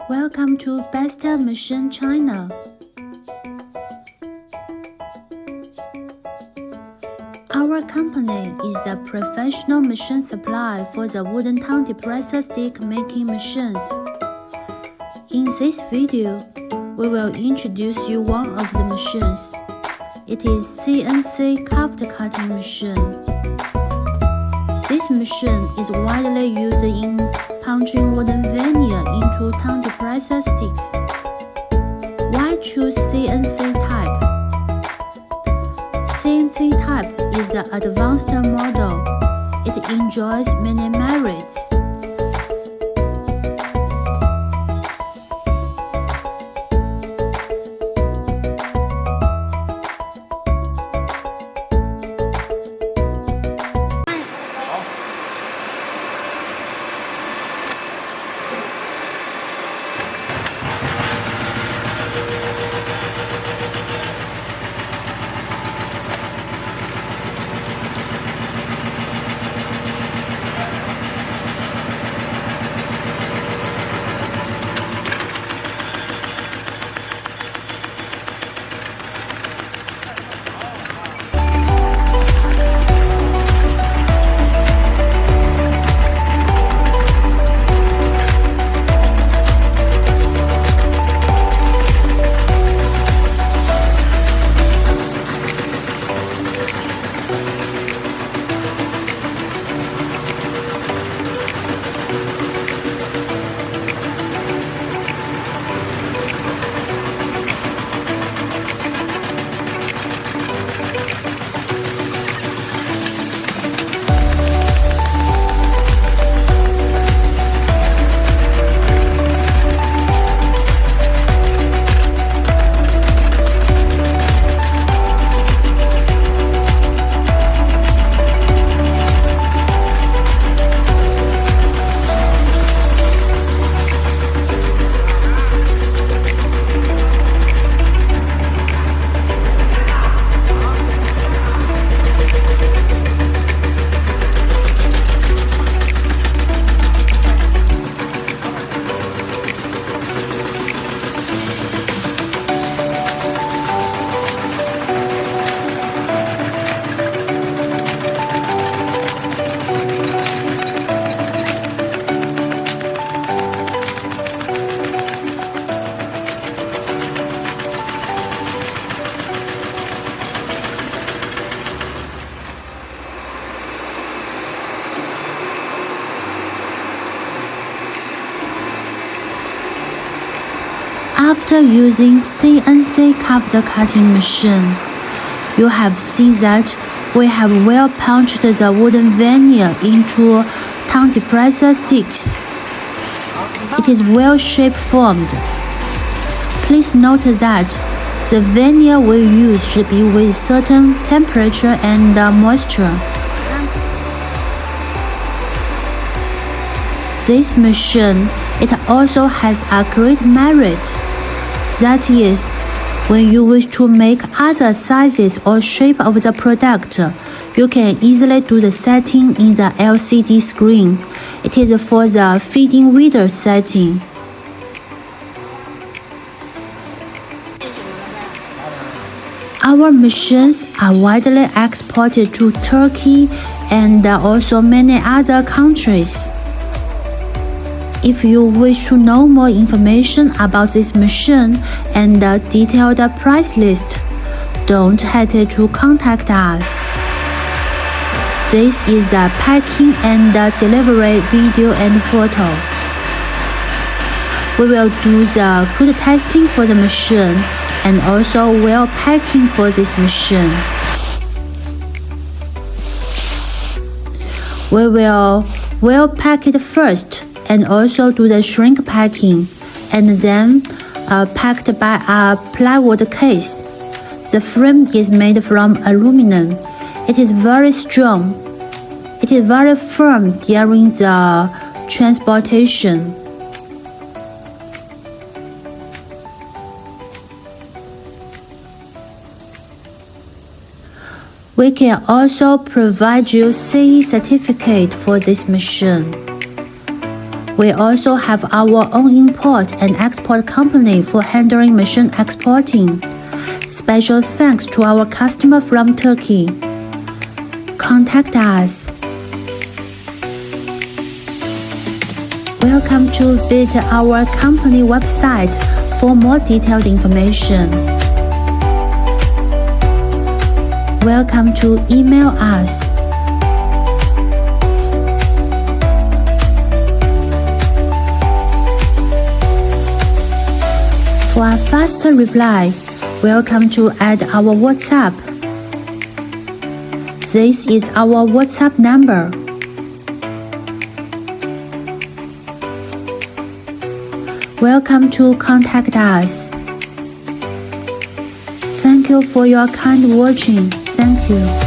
Welcome to Best Machine China. Our company is a professional machine supplier for the wooden tongue depressor stick making machines. In this video, we will introduce you one of the machines. It is CNC curved cutting machine. This machine is widely used in punching wooden veneer into tongue depressor sticks. Why choose CNC type? CNC type is the advanced model. It enjoys many merits. After using CNC curved cutting machine, you have seen that we have well punched the wooden veneer into tongue depressor sticks. It is well shape formed. Please note that the veneer we use should be with certain temperature and moisture. This machine, it also has a great merit. That is, when you wish to make other sizes or shape of the product, you can easily do the setting in the LCD screen. It is for the feeding width setting. Our machines are widely exported to Turkey and also many other countries. If you wish to know more information about this machine and a detailed price list, don't hesitate to contact us. This is the packing and delivery video and photo. We will do the good testing for the machine and also well packing for this machine. We will well pack it first and also do the shrink packing, and then packed by a plywood case. The frame is made from aluminum. It is very strong. It is very firm during the transportation. We can also provide you CE certificate for this machine. We also have our own import and export company for handling machine exporting. Special thanks to our customer from Turkey. Contact us. Welcome to visit our company website for more detailed information. Welcome to email us. For a faster reply, welcome to add our WhatsApp. This is our WhatsApp number. Welcome to contact us. Thank you for your kind watching. Thank you.